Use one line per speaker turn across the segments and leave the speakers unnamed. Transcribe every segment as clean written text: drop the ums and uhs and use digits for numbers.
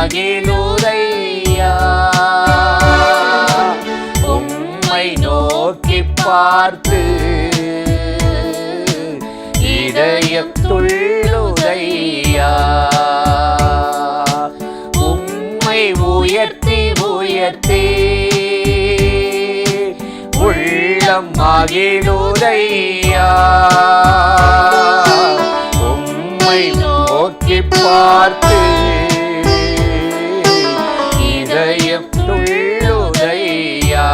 மகிழுதையா. உம்மை நோக்கி பார்த்து இதயம் துள்ளுதையா. உம்மை உயர்த்தி உயர்த்தி உள்ளம் மகிழுதையா. உம்மை நோக்கி பார்த்து இதயம் துள்ளுதையா.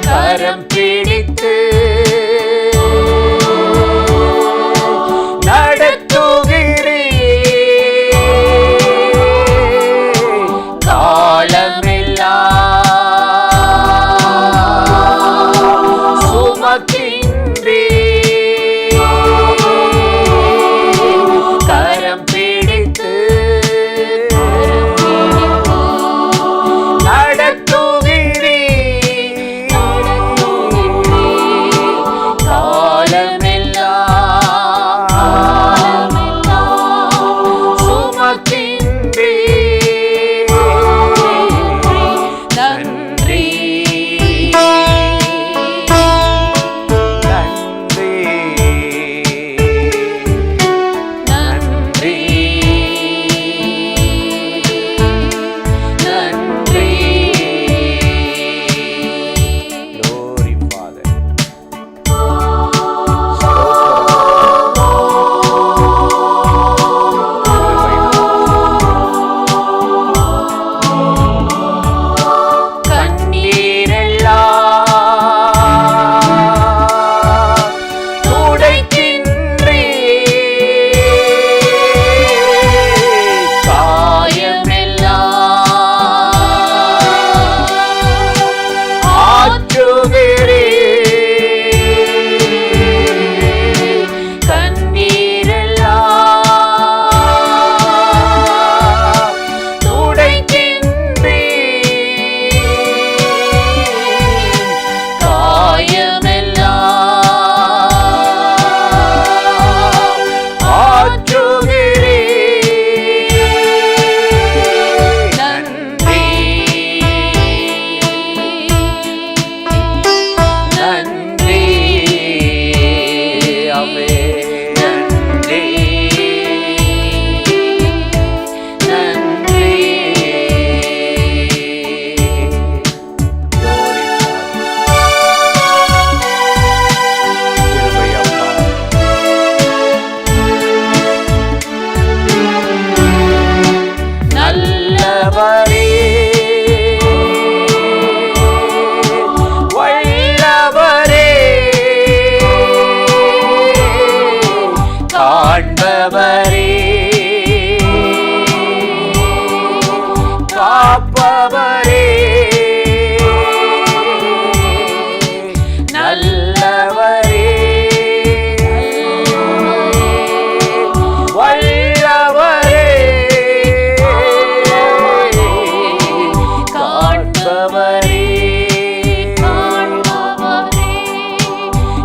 கரம் பிடித்து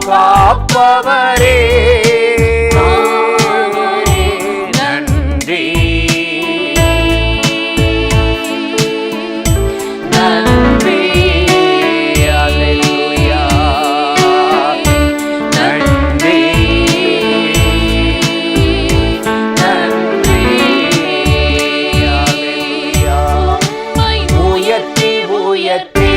காப்பவரே நன்றி நன்றி. அல்லேலூயா நன்றி நன்றி. அல்லேலூயா உயர்த்தி உயர்த்தி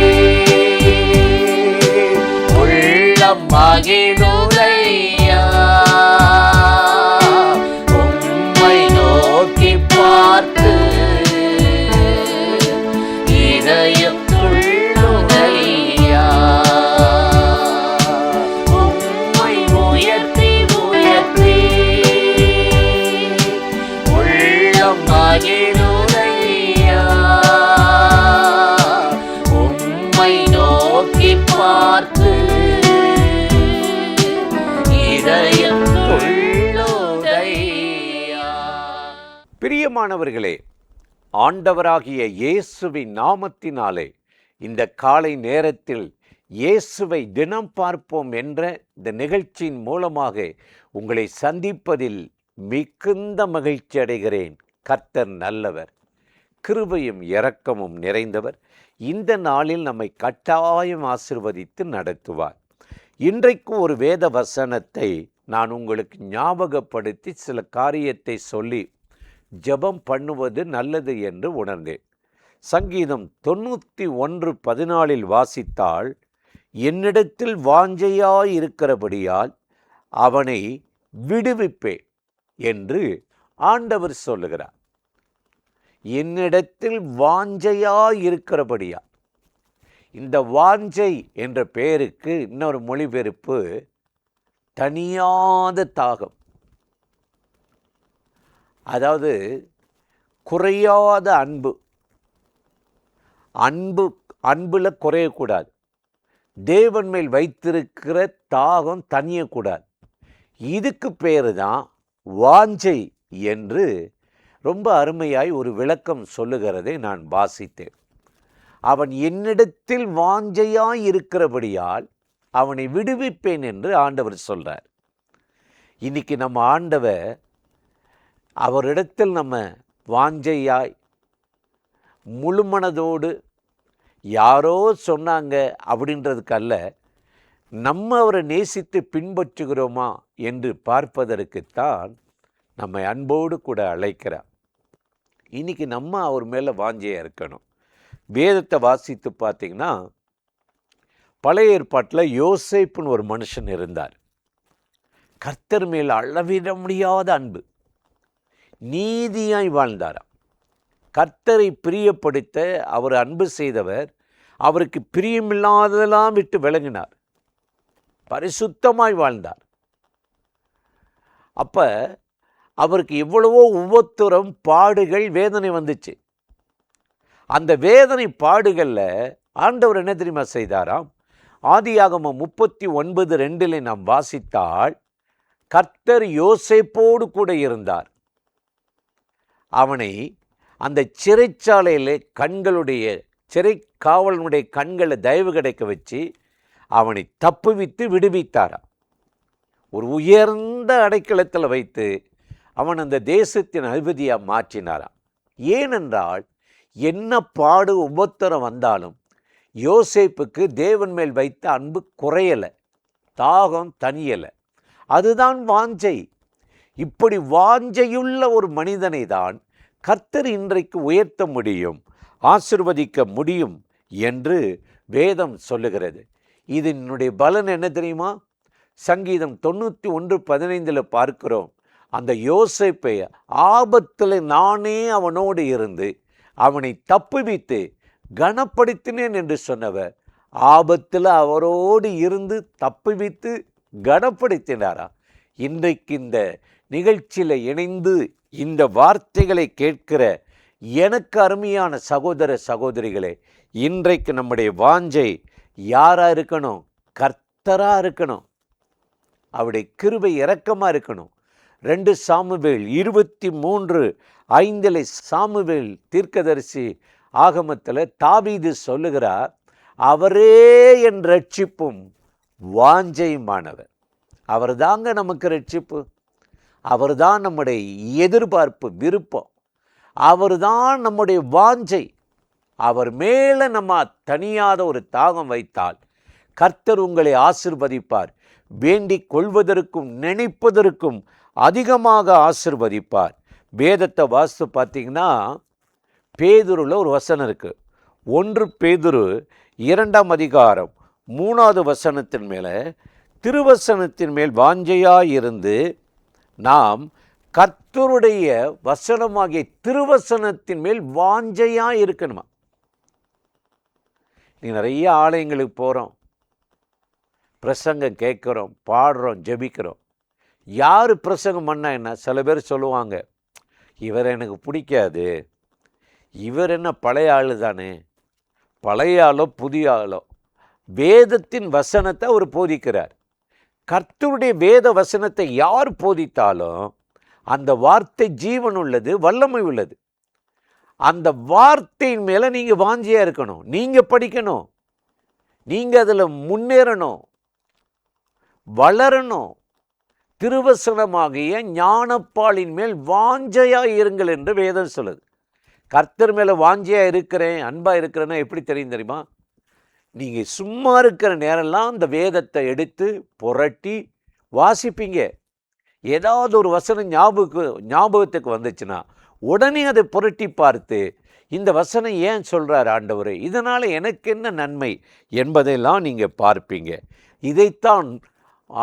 உள்ளம் மகிழுதையா. உம்மை நோக்கி பார்த்து இதயம் துள்ளுதையா. உம்மை உயர்த்தி உயர்த்தி உள்ளம் மகிழுதையா. உம்மை நோக்கி பார்த்து
பிரியமானவர்களே, ஆண்டவராகிய இயேசுவின் நாமத்தினாலே இந்த காலை நேரத்தில் இயேசுவை தினம் பார்ப்போம் என்ற இந்த நிகழ்ச்சியின் மூலமாக உங்களை சந்திப்பதில் மிகுந்த மகிழ்ச்சி அடைகிறேன். கர்த்தர் நல்லவர், கிருபையும் இரக்கமும் நிறைந்தவர். இந்த நாளில் நம்மை கட்டாயம் ஆசீர்வதித்து நடத்துவார். இன்றைக்கு ஒரு வேத வசனத்தை நான் உங்களுக்கு ஞாபகப்படுத்தி சில காரியத்தை சொல்லி ஜெபம் பண்ணுவது நல்லது என்று உணர்ந்தேன். சங்கீதம் 91:14 வாசித்தால், என்னிடத்தில் வாஞ்சையாயிருக்கிறபடியால் அவனை விடுவிப்பேன் என்று ஆண்டவர் சொல்லுகிறார். என்னிடத்தில் வாஞ்சையாயிருக்கிறபடியா. இந்த வாஞ்சை என்ற பெயருக்கு இன்னொரு மொழிபெயர்ப்பு தணியாத தாகம். அதாவது குறையாத அன்பு. அன்புல குறையக்கூடாது. தேவன் மேல் வைத்திருக்கிற தாகம் தணியக்கூடாது. இதுக்கு பேரு தான் வாஞ்சை என்று ரொம்ப அருமையாய் ஒரு விளக்கம் சொல்லுகிறதை நான் வாசித்தேன். அவன் என்னிடத்தில் வாஞ்சையாய் இருக்கிறபடியால் அவனை விடுவிப்பேன் என்று ஆண்டவர் சொல்றார். இன்னைக்கு நம்ம ஆண்டவர் அவரிடத்தில் நம்ம வாஞ்சையாய் முழுமனதோடு யாரோ சொன்னாங்க அப்படின்றதுக்கல்ல, நம்ம அவரை நேசித்து பின்பற்றுகிறோமா என்று பார்ப்பதற்குத்தான் நம்மை அன்போடு கூட அழைக்கிறார். இன்னைக்கு நம்ம அவர் மேலே வாஞ்சையாக இருக்கணும். வேதத்தை வாசித்து பார்த்தீங்கன்னா, பழைய ஏற்பாட்டில் யோசேப்புன்னு ஒரு மனுஷன் இருந்தார். கர்த்தர் மேல் அளவிட முடியாத அன்பு, நீதியாய் வாழ்ந்தாராம். கர்த்தரை பிரியப்படுத்த அவர் அன்பு செய்தவர். அவருக்கு பிரியமில்லாததெல்லாம் விட்டு விலகினார். பரிசுத்தமாய் வாழ்ந்தார். அப்போ அவருக்கு எவ்வளவோ உபத்திரம், பாடுகள், வேதனை வந்துச்சு. அந்த வேதனை பாடுகளில் ஆண்டவர் என்ன தெரியுமா செய்தாராம்? ஆதியாகமம் 39:2 நாம் வாசித்தால், கர்த்தர் யோசேப்போடு கூட இருந்தார். அவனை அந்த சிறைச்சாலையில் சிறை காவலனுடைய கண்களை தயவு கிடைக்க வச்சு அவனை தப்புவித்து விடுவித்தாராம். ஒரு உயர்ந்த அடைக்கலத்தில் வைத்து அவன் அந்த தேசத்தின் அதிபதியாக மாற்றினாராம். ஏனென்றால் என்ன பாடு உபத்திரம் வந்தாலும் யோசேப்புக்கு தேவன் மேல் வைத்த அன்பு குறையலை, தாகம் தனியலை. அதுதான் வாஞ்சை. இப்படி வாஞ்சையுள்ள ஒரு மனிதனை தான் கர்த்தர் இன்றைக்கு உயர்த்த முடியும், ஆசீர்வதிக்க முடியும் என்று வேதம் சொல்லுகிறது. இதனுடைய பலன் என்ன தெரியுமா? சங்கீதம் 91:15 பார்க்கிறோம். அந்த யோசேப்பை ஆபத்தில் நானே அவனோடு இருந்து அவனை தப்புவித்து கனப்படுத்தினேன் என்று சொன்னவர் ஆபத்தில் அவரோடு இருந்து தப்புவித்து கனப்படுத்தினாரா? இன்றைக்கு இந்த நிகழ்ச்சியில் இணைந்து இந்த வார்த்தைகளை கேட்கிற எனக்கு அருமையான சகோதர சகோதரிகளே, இன்றைக்கு நம்முடைய வாஞ்சை யாராக இருக்கணும்? கர்த்தராக இருக்கணும். அவருடைய கிருபை இரக்கமாக இருக்கணும். 2 சாமுவேல் 23:5 சாமுவேல் தீர்க்கதரிசி ஆகமத்தில் தாவீது சொல்லுகிறார், அவரே என் ரட்சிப்பும் வாஞ்சையுமானவர். அவர் தாங்க நமக்கு ரட்சிப்பு. அவர் தான் நம்முடைய எதிர்பார்ப்பு, விருப்பம். அவர் தான் நம்முடைய வாஞ்சை. அவர் மேலே நம்ம தனியாத ஒரு தாகம் வைத்தால் கர்த்தர் உங்களை ஆசீர்வதிப்பார். வேண்டிக் கொள்வதற்கும் நினைப்பதற்கும் அதிகமாக ஆசீர்வதிப்பார். வேதத்தை வாசித்து பார்த்தீங்கன்னா, பேதுருல ஒரு வசனம் இருக்குது. 1 பேதுரு 2:3 மேலே திருவசனத்தின் மேல் வாஞ்சையாயிருந்து நாம் கர்த்தருடைய வசனமாகிய திருவசனத்தின் மேல் வாஞ்சையாக இருக்கணுமா? நீ நிறைய ஆலயங்களுக்கு போகிறோம், பிரசங்கம் கேட்குறோம், பாடுறோம், ஜெபிக்கிறோம். யார் பிரசங்கம் பண்ணா என்ன? சில பேர் சொல்லுவாங்க, இவர் எனக்கு பிடிக்காது, இவர் என்ன பழைய ஆள் தானே, பழைய ஆளோ புதிய ஆளோ. வேதத்தின் வசனத்தை அவர் போதிக்கிறார். கர்த்தருடைய வேத வசனத்தை யார் போதித்தாலும் அந்த வார்த்தை ஜீவன் உள்ளது, வல்லமை உள்ளது. அந்த வார்த்தையின் மேலே நீங்கள் வாஞ்சியாக இருக்கணும். நீங்கள் படிக்கணும், நீங்கள் அதில் முன்னேறணும், வளரணும். திருவசனமாகிய ஞானப்பாலின் மேல் வாஞ்சையாக இருங்கள் என்று வேதம் சொல்லுது. கர்த்தர் மேலே வாஞ்சியாக இருக்கிறேன், அன்பாக இருக்கிறேன்னா எப்படி தெரியும் தெரியுமா? நீங்கள் சும்மா இருக்கிற நேரம்லாம் அந்த வேதத்தை எடுத்து புரட்டி வாசிப்பீங்க. ஏதாவது ஒரு வசனம் ஞாபகத்துக்கு வந்துச்சுன்னா உடனே அதை புரட்டி பார்த்து, இந்த வசனம் ஏன் சொல்கிறார் ஆண்டவரே, இதனால் எனக்கு என்ன நன்மை என்பதையெல்லாம் நீங்கள் பார்ப்பீங்க. இதைத்தான்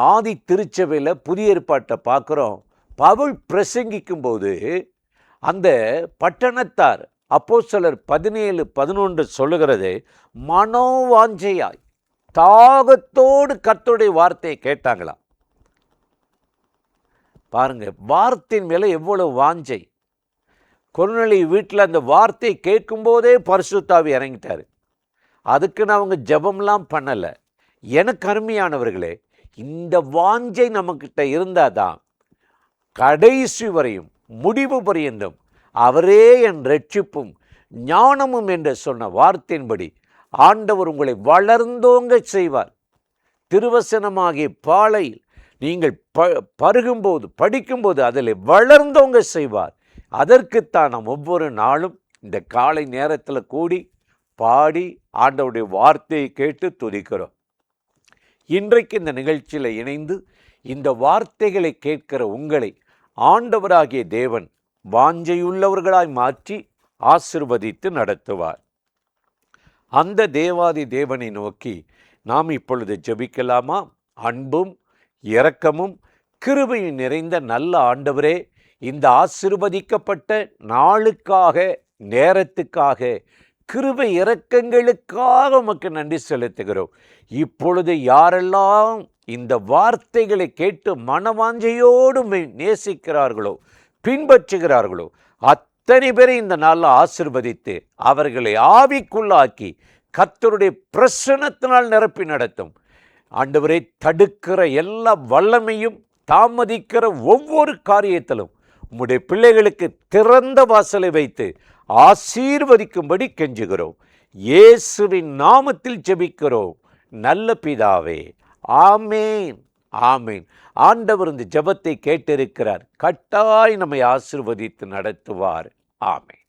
ஆதி திருச்சபையில் புதிய ஏற்பாட்டை பார்க்குறோம். பவுல் பிரசங்கிக்கும் போது அந்த பட்டணத்தார் அப்போஸ்தலர் 17:11 சொல்லுகிறது, மனோவாஞ்சையாய் தாகத்தோடு கர்த்தருடைய வார்த்தையை கேட்டாங்களாம். பாருங்க, வார்த்தையின் மேலே எவ்வளவு வாஞ்சை. கொர்நேலியு வீட்டில் அந்த வார்த்தையை கேட்கும்போதே பரிசுத்த ஆவி இறங்கிட்டார். அதுக்குன்னு அவங்க ஜெபம்லாம் பண்ணலை. எனக்கு அருமையானவர்களே, இந்த வாஞ்சை நம்மக்கிட்ட இருந்தால் தான் கடைசி வரையும் முடிவு பரியந்தம் அவரே என் ரட்சிப்பும் ஞானமும் என்று சொன்ன வார்த்தையின்படி ஆண்டவர் உங்களை வளர்ந்தோங்க செய்வார். திருவசனமாகிய பாலையில் நீங்கள் பருகும்போது படிக்கும்போது அதில் வளர்ந்தோங்க செய்வார். அதற்குத்தான் நாம் ஒவ்வொரு நாளும் இந்த காலை நேரத்தில் கூடி பாடி ஆண்டவருடைய வார்த்தையை கேட்டு துதிக்கிறோம். இன்றைக்கு இந்த நிகழ்ச்சியில் இணைந்து இந்த வார்த்தைகளை கேட்கிற உங்களை ஆண்டவராகிய தேவன் வாஞ்சையுள்ளவர்களாய் மாற்றி ஆசீர்வதித்து நடத்துவார். அந்த தேவாதி தேவனை நோக்கி நாம் இப்பொழுது ஜெபிக்கலாமா? அன்பும் இரக்கமும் கிருபையும் நிறைந்த நல்ல ஆண்டவரே, இந்த ஆசீர்வதிக்கப்பட்ட நாளுக்காக, நேரத்துக்காக, கிருபை இரக்கங்களுக்காக உமக்கு நன்றி செலுத்துகிறோம். இப்பொழுது யாரெல்லாம் இந்த வார்த்தைகளை கேட்டு மனவாஞ்சையோடு நேசிக்கிறார்களோ, பின்பற்றுகிறார்களோ, அத்தனை பேரை இந்த நாளில் ஆசீர்வதித்து அவர்களை ஆவிக்குள்ளாக்கி கர்த்தருடைய பிரசன்னத்தினால் நிரப்பி நடத்தும். ஆண்டவரை, தடுக்கிற எல்லா வல்லமையும், தாமதிக்கிற ஒவ்வொரு காரியத்திலும் உம்முடைய பிள்ளைகளுக்கு திறந்த வாசலை வைத்து ஆசீர்வதிக்கும்படி கெஞ்சுகிறோம். இயேசுவின் நாமத்தில் ஜெபிக்கிறோம் நல்ல பிதாவே, ஆமேன், ஆமேன். ஆண்டவர் இந்த ஜெபத்தை கேட்டிருக்கிறார். கட்டாய் நம்மை ஆசீர்வதித்து நடத்துவார். ஆமேன்.